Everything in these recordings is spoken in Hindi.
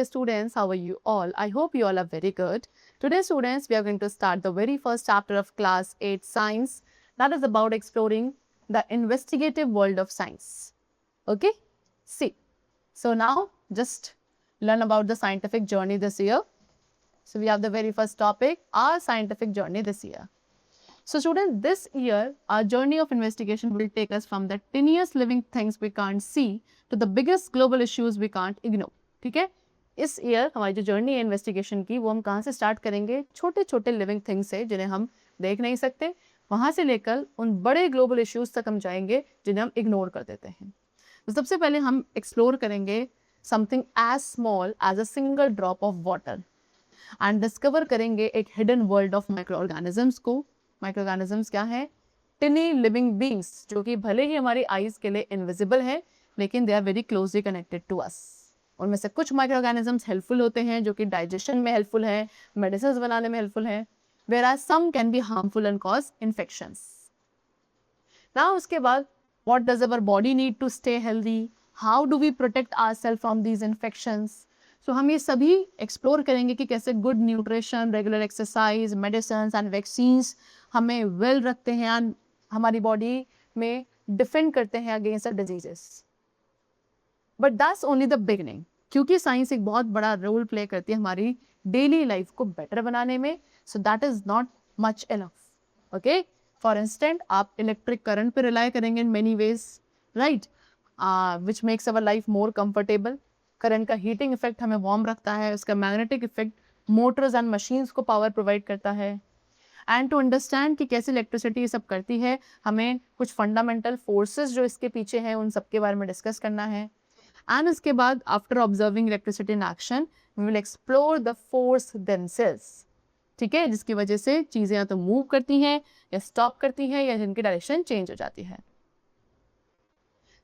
students, how are you all? I hope you all are very good. Today students, we are going to start the very first chapter of class 8 science, that is about exploring the investigative world of science. Okay? See, so now just learn about the scientific journey this year. So we have the very first topic, our scientific journey this year. So students, this year, our journey of investigation will take us from the tiniest living things we can't see to the biggest global issues we can't ignore. ठीक है? इस ईयर हमारी जो जर्नी है इन्वेस्टिगेशन की, वो हम कहाँ से स्टार्ट करेंगे? छोटे छोटे लिविंग थिंग्स से जिन्हें हम देख नहीं सकते, वहाँ से लेकर उन बड़े ग्लोबल इश्यूज तक हम जाएंगे जिन्हें हम इग्नोर कर देते हैं। तो सबसे पहले हम एक्सप्लोर करेंगे something as small as a single drop of water and discover करेंगे एक hidden world of micro organisms को। माइक्रो ऑर्गेनिजम्स क्या है? टिनी लिविंग बींग्स, जो कि भले ही हमारी आईज के लिए इनविजिबल है, लेकिन they are very closely connected to us. उनमें से कुछ माइक्रो ऑर्गेनिजम्स हेल्पफुल होते हैं, जो कि डाइजेशन में हेल्पफुल है, मेडिसिन बनाने में हेल्पफुल है, whereas some can be harmful and cause infections. Now उसके बाद what does our body need to stay healthy? How do we protect ourselves from these infections? So हम ये सभी एक्सप्लोर करेंगे कि कैसे good nutrition, regular exercise, medicine and vaccines हमें वेल रखते हैं एंड हमारी बॉडी में डिफेंड करते हैं against diseases. But that's only the beginning, क्योंकि साइंस एक बहुत बड़ा रोल प्ले करती है हमारी डेली लाइफ को बेटर बनाने में। So that is not much enough. Okay, for instant आप इलेक्ट्रिक करंट पे रिलाई करेंगे in many ways, right, which makes our life more comfortable. Current का हीटिंग इफेक्ट हमें वार्म रखता है, उसका magnetic effect Motors and machines को पावर प्रोवाइड करता है। एंड टू अंडरस्टैंड कि कैसे इलेक्ट्रिसिटी ये सब करती है, हमें कुछ फंडामेंटल फोर्सेस जो इसके पीछे हैं उन सब के बारे में डिस्कस करना है। एंड उसके बाद after observing electricity in action we will explore the force themselves, ठीक है, जिसकी वजह से चीज़ें या तो मूव करती हैं या स्टॉप करती हैं या जिनकी डायरेक्शन चेंज हो जाती है।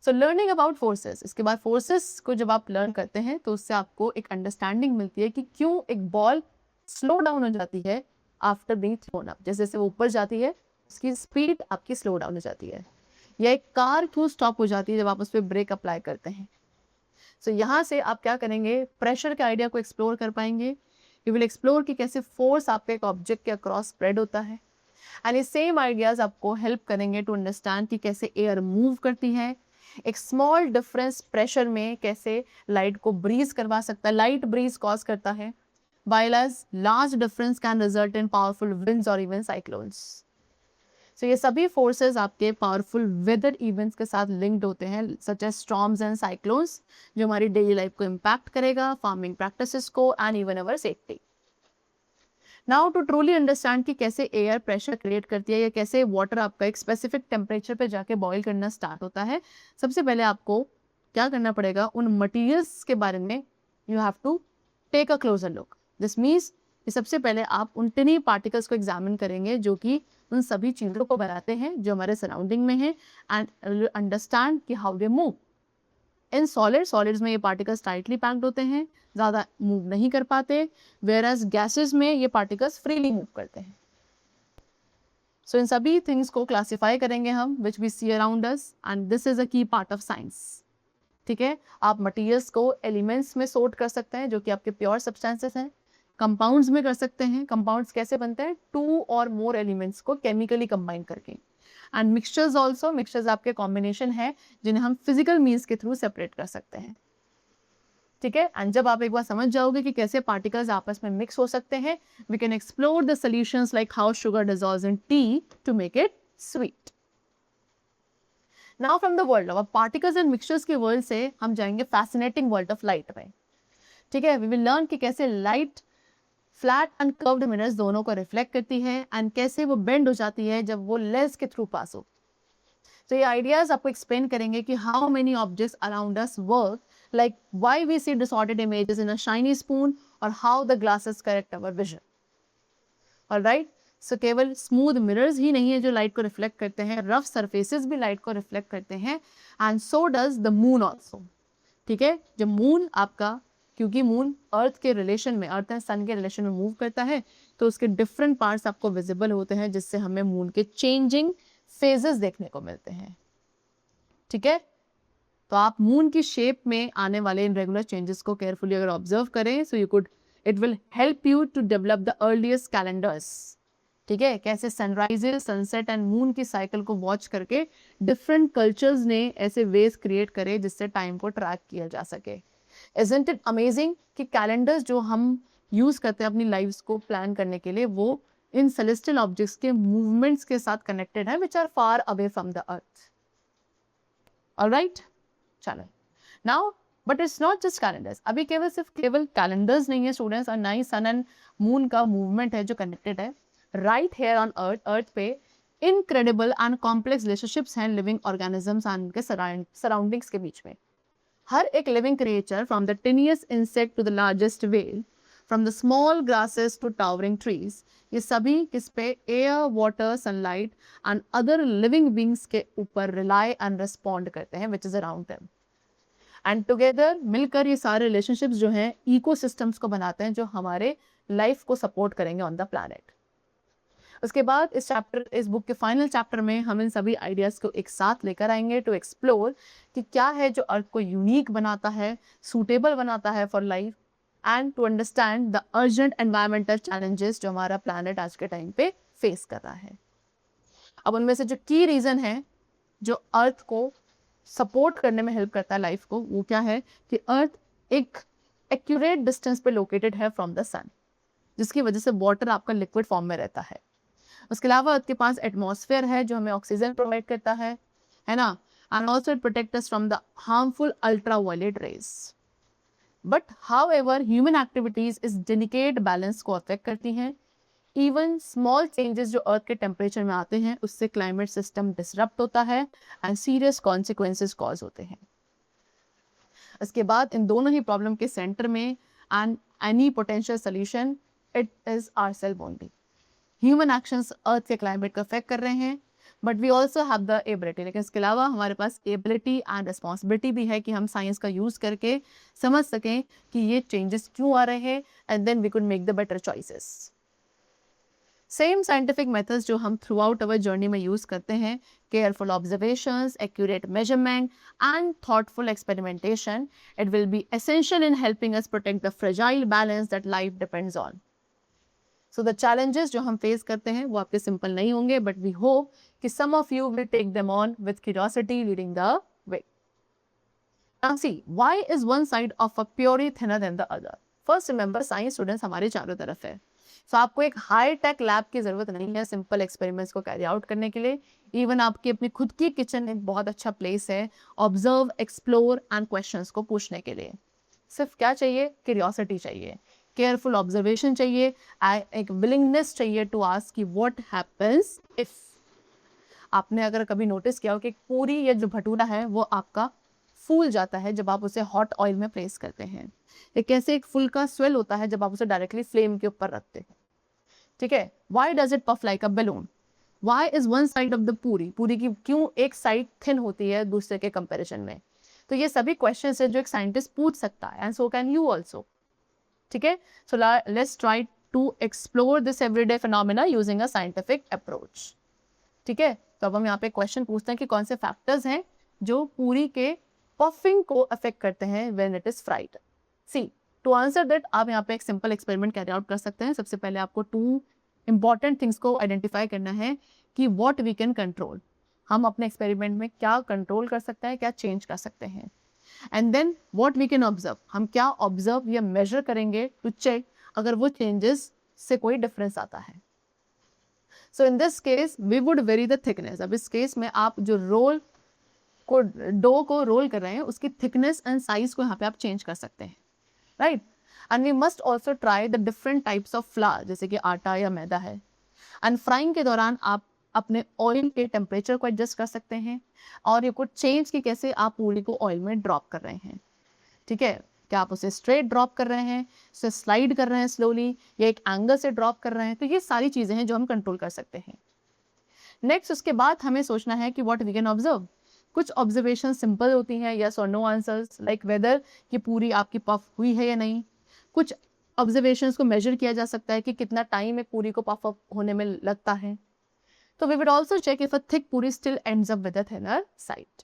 सो लर्निंग अबाउट फोर्सेस, इसके बाद फोर्सेस को जब आप लर्न करते हैं तो उससे आपको एक अंडरस्टैंडिंग मिलती है कि क्यों एक बॉल स्लो डाउन हो जाती है आफ्टर बीइंग थ्रोन अप। जैसे जैसे वो ऊपर जाती है उसकी स्पीड आपकी स्लो डाउन हो जाती है, या एक कार क्यों स्टॉप हो जाती है जब आप उस पर ब्रेक अप्लाई करते हैं। सो यहाँ से आप क्या करेंगे, प्रेशर के आइडिया को एक्सप्लोर कर पाएंगे। यू विल एक्सप्लोर कि कैसे फोर्स आपके एक ऑब्जेक्ट के अक्रॉस स्प्रेड होता है, एंड ये सेम आइडियाज आपको हेल्प करेंगे टू अंडरस्टैंड कि कैसे एयर मूव करती है। एक स्मॉल डिफरेंस प्रेशर में कैसे लाइट को ब्रीज करवा सकता है, लाइट ब्रीज कॉज करता है, while as large difference can result in powerful winds or even cyclones. So ये सभी forces आपके powerful weather events के साथ linked होते हैं, such as storms and cyclones, जो हमारी daily life को impact करेगा, farming practices को and even our safety. Now to truly understand कि कैसे air pressure create करती है या कैसे water आपका एक specific temperature पे जाके boil करना start होता है, सबसे पहले आपको क्या करना पड़ेगा, उन materials के बारे में you have to take a closer look. This means कि सबसे पहले आप उन टिनी पार्टिकल्स को एग्जामिन करेंगे जो कि उन सभी चीज़ों को बनाते हैं जो हमारे सराउंडिंग में है, एंड अंडरस्टैंड कि how they move. In solids में ये पार्टिकल्स टाइटली पैक्ड होते हैं, ज़्यादा मूव नहीं कर पाते, वेयर एज गैसेज में ये पार्टिकल्स फ्रीली मूव करते हैं। सो इन सभी थिंग्स को क्लासीफाई करेंगे हम which we see around us, and this is a key part of science. ठीक है, आप मटीरियल्स को एलिमेंट्स में सोर्ट कर सकते हैं जो कि आपके प्योर सब्सटेंसेस हैं, कंपाउंड्स में कर सकते हैं। कंपाउंड्स कैसे बनते हैं, 2 और मोर एलिमेंट्स को केमिकली कंबाइन करके, एंड मिक्सचर्स ऑल्सो, मिक्सचर्स आपके कॉम्बिनेशन है जिन्हें हम फिजिकल मीन्स के थ्रू सेपरेट कर सकते हैं। ठीक है, एंड जब आप एक बार समझ जाओगे कि कैसे पार्टिकल्स आपस में मिक्स हो सकते हैं, we can explore the solutions like how sugar dissolves in tea to make it sweet. Now from the world of particles and mixtures के वर्ल्ड से हम जाएंगे फैसिनेटिंग वर्ल्ड ऑफ लाइट में। ठीक है, वी विल लर्न कि कैसे light flat and curved mirrors दोनों को रिफ्लेक्ट करती है एंड कैसे वो बेंड हो जाती है जब वो लेंस के थ्रू पास हो। तो ये आइडियाज आपको एक्सप्लेन करेंगे कि how many objects around us work, like why we see disordered images in a shiny spoon, और how the glasses correct our vision. Alright, so केवल स्मूथ मिरर्स ही नहीं है जो लाइट को रिफ्लेक्ट करते हैं, रफ सरफेसेस भी लाइट को रिफ्लेक्ट करते हैं, and so does the moon also. ठीक है, जब मून आपका, क्योंकि मून अर्थ के रिलेशन में, अर्थ एंड सन के रिलेशन में मूव करता है, तो उसके डिफरेंट पार्ट्स आपको विजिबल होते हैं जिससे हमें मून के चेंजिंग फेजेस देखने को मिलते हैं। ठीक है, तो आप मून की शेप में आने वाले इनरेगुलर चेंजेस को केयरफुली अगर ऑब्जर्व करें, so you could it will help you to develop the earliest calendars. ठीक है, कैसे सनराइजेस, सनसेट एंड मून की साइकिल को वॉच करके डिफरेंट कल्चर्स ने ऐसे वेज क्रिएट करे जिससे टाइम को ट्रैक किया जा सके। इजंट इट अमेजिंग कि कैलेंडर्स जो हम यूज करते हैं अपनी लाइव्स को प्लान करने के लिए, वो इन सेलेस्टियल ऑब्जेक्ट्स के मूवमेंट्स के साथ कनेक्टेड है which are far away from the earth. Alright, चलो now but it's not just calendars. अभी केवल कैलेंडर्स नहीं है स्टूडेंट्स, और ना ही सन एंड मून का मूवमेंट है जो कनेक्टेड है। राइट हेयर ऑन अर्थ पे इनक्रेडिबल एंड कॉम्प्लेक्स रिलेशनशिप्स हैं लिविंग ऑर्गेनिजम्स एंड उनके सराउंडिंग्स के बीच में। हर एक living creature from the टिनियस्ट insect to the largest whale, from the small grasses to towering trees, ये सभी किस पे, air, water, sunlight and other living beings के ऊपर रिलाई एंड रिस्पॉन्ड करते हैं which is around them. And together मिलकर ये सारे रिलेशनशिप्स जो हैं इकोसिस्टम्स को बनाते हैं जो हमारे लाइफ को सपोर्ट करेंगे ऑन द प्लैनेट। उसके बाद इस बुक के फाइनल चैप्टर में हम इन सभी आइडियाज को एक साथ लेकर आएंगे टू एक्सप्लोर कि क्या है जो अर्थ को यूनिक बनाता है, सूटेबल बनाता है for life, and to understand the urgent environmental challenges जो हमारा प्लैनेट आज के टाइम पे फेस कर रहा है। अब उनमें से जो की रीजन है जो अर्थ को सपोर्ट करने में हेल्प करता है लाइफ को, वो क्या है कि अर्थ एक एक्यूरेट डिस्टेंस पे लोकेटेड है फ्रॉम द सन, जिसकी वजह से वाटर आपका लिक्विड फॉर्म में रहता है। उसके अलावा अर्थ के पास एटमॉस्फेयर है जो हमें ऑक्सीजन प्रोवाइड करता है ना, and also it protect us from the harmful ultraviolet rays. But however human activities इस डेलिकेट बैलेंस को अफेक्ट करती हैं। इवन स्मॉल चेंजेस जो अर्थ के टेम्परेचर में आते हैं उससे क्लाइमेट सिस्टम डिसरप्ट होता है एंड सीरियस कॉन्सिक्वेंसेस कॉज होते हैं। इसके बाद इन दोनों ही प्रॉब्लम के सेंटर में and any potential solution, it is ourself only. Human actions earth के क्लाइमेट को अफेक्ट कर रहे हैं, but we also have the ability, लेकिन इसके अलावा हमारे पास एबिलिटी एंड रिस्पॉन्सिबिलिटी भी है कि हम साइंस का यूज करके समझ सकें कि ये चेंजेस क्यों आ रहे हैं, and then we could make the better choices. Same scientific methods जो हम थ्रू आउट अवर जर्नी में यूज करते हैं, careful observations, accurate measurement and thoughtful experimentation, it will be essential in helping us protect the fragile balance that life depends on. So the challenges जो हम फेस करते हैं वो आपके सिंपल नहीं होंगे, बट वी होप कि some of you will take them on with curiosity leading the way. Now see, why is one side of a purely thinner than the other? First remember, science students हमारे चारों तरफ है, सो आपको एक हाई टेक लैब की जरूरत नहीं है सिंपल एक्सपेरिमेंट्स को कैरी आउट करने के लिए। इवन आपकी अपनी खुद की किचन एक बहुत अच्छा प्लेस है ऑब्जर्व, एक्सप्लोर एंड क्वेश्चंस को पूछने के लिए। सिर्फ क्या चाहिए, क्यूरियोसिटी चाहिए, केयरफुल ऑब्जर्वेशन चाहिए, एक विलिंगनेस चाहिए टू आस्क कि व्हाट हैपेंस इफ। आपने अगर कभी नोटिस किया हो कि पूरी या जो भटूरा है वो आपका फूल जाता है जब आप उसे हॉट ऑयल में प्लेस करते हैं, ये कैसे एक फुल का स्वेल होता है जब आप उसे डायरेक्टली फ्लेम के ऊपर रखते हैं। ठीक है, why does it puff like a balloon? Why is one side of the पूरी की क्यों एक साइड थिन होती है दूसरे के कंपैरिजन में? तो ये सभी क्वेश्चंस है जो एक साइंटिस्ट पूछ सकता है, and so can you also. ठीक है, so let's try to explore this everyday phenomena using a scientific approach. ठीक है, तो अब हम यहाँ पे क्वेश्चन पूछते हैं कि कौन से फैक्टर्स हैं जो पूरी के पफिंग को अफेक्ट करते हैं when it is fried. See, to answer that आप यहाँ पे एक सिंपल एक्सपेरिमेंट कैरी आउट कर सकते हैं। सबसे पहले आपको 2 इंपॉर्टेंट थिंग्स को आइडेंटिफाई करना है कि व्हाट वी कैन कंट्रोल, हम अपने एक्सपेरिमेंट में क्या कंट्रोल कर सकते हैं, क्या चेंज कर सकते हैं, and then what we can observe, हम क्या ऑब्जर्व या मेजर करेंगे टू चेक अगर वो चेंजेस से कोई डिफरेंस आता है। So in this case we would vary the thickness. अब इस केस में आप जो डो को रोल कर रहे हैं उसकी थिकनेस एंड साइज को यहाँ पे आप चेंज कर सकते हैं, right. And we must also try the different types of flour, जैसे कि आटा या मैदा है। एंड फ्राइंग के दौरान आप अपने ऑयल के टेम्परेचर को एडजस्ट कर सकते हैं, और ये कुछ चेंज कि कैसे आप पूरी को ऑयल में ड्रॉप कर रहे हैं। ठीक है, क्या आप उसे स्ट्रेट ड्रॉप कर रहे हैं, उसे स्लाइड कर रहे हैं स्लोली, या एक एंगल से ड्रॉप कर रहे हैं, तो ये सारी चीजें हैं जो हम कंट्रोल कर सकते हैं। नेक्स्ट, उसके बाद हमें सोचना है कि व्हाट वी कैन ऑब्जर्व। कुछ ऑब्जर्वेशन सिंपल होती हैं, यस और नो आंसर्स, लाइक वेदर कि पूरी आपकी पफ हुई है या नहीं। कुछ ऑब्जर्वेशंस को मेजर किया जा सकता है कि कितना टाइम एक पूरी को पफ अप होने में लगता है। तो we would also check if a thick puri still ends up with a thinner side.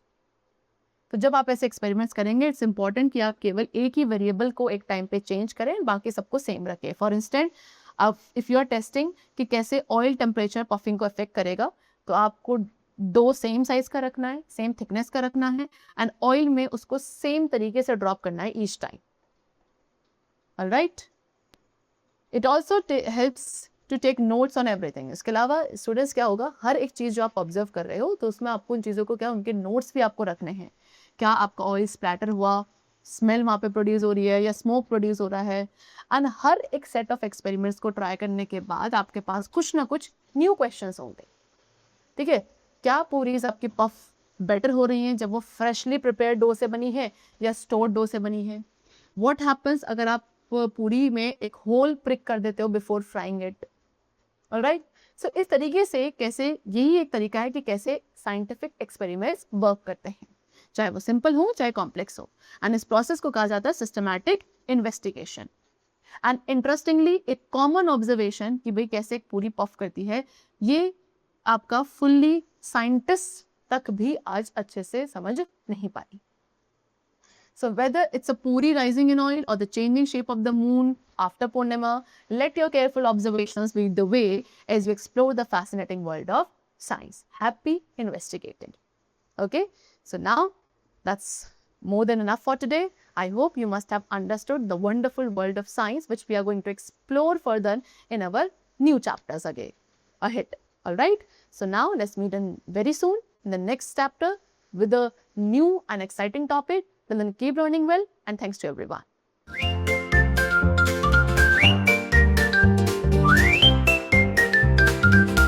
तो जब आप ऐसे एक्सपेरिमेंट्स करेंगे, इट्स इंपॉर्टेंट कि आप केवल एक ही वेरिएबल को एक टाइम पे चेंज करें, बाकी सबको सेम रखें। फॉर इंस्टेंट, आप इफ़ यू आर टेस्टिंग कि कैसे ऑयल टेम्परेचर पफिंग को अफेक्ट करेगा, तो आपको 2 सेम साइज का रखना है, सेम थिकनेस का रखना है, एंड ऑयल में उसको सेम तरीके से ड्रॉप करना है each time. Alright, it also helps to take notes on everything. इसके अलावा स्टूडेंट्स क्या होगा, हर एक चीज़ जो आप ऑब्जर्व कर रहे हो, तो उसमें आपको उन चीज़ों को क्या, उनके नोट्स भी आपको रखने हैं। क्या आपका ऑयल स्प्लैटर हुआ, स्मेल वहाँ पे प्रोड्यूस हो रही है या स्मोक प्रोड्यूस हो रहा है। एंड हर एक सेट ऑफ एक्सपेरिमेंट्स को ट्राई करने के बाद आपके पास कुछ ना कुछ न्यू क्वेश्चंस होंगे। ठीक है, क्या पूरीज आपकी पफ बेटर हो रही हैं जब वो फ्रेशली प्रिपेयर्ड डो से बनी है या स्टोर्ड डो से बनी है। व्हाट हैपन्स अगर आप पूरी में एक होल प्रिक कर देते हो बिफोर फ्राइंग इट। ऑलराइट, सो इस तरीके से कैसे, यही एक तरीका है कि कैसे साइंटिफिक एक्सपेरिमेंट्स वर्क करते हैं, चाहे वो सिंपल हो चाहे कॉम्प्लेक्स हो। एंड इस प्रोसेस को कहा जाता है सिस्टमैटिक इन्वेस्टिगेशन। एंड इंटरेस्टिंगली एक कॉमन ऑब्जर्वेशन कि भाई कैसे एक पूरी पफ करती है, ये आपका फुल्ली साइंटिस्ट तक भी आज अच्छे से समझ नहीं पाई। So whether it's a puri rising in oil or the changing shape of the moon after Purnima, let your careful observations lead the way as you explore the fascinating world of science. Happy investigating. Okay, so now that's more than enough for today. I hope you must have understood the wonderful world of science, which we are going to explore further in our new chapters ahead. All right, so now let's meet in very soon in the next chapter with a new and exciting topic. Till then, keep learning well, and thanks to everyone.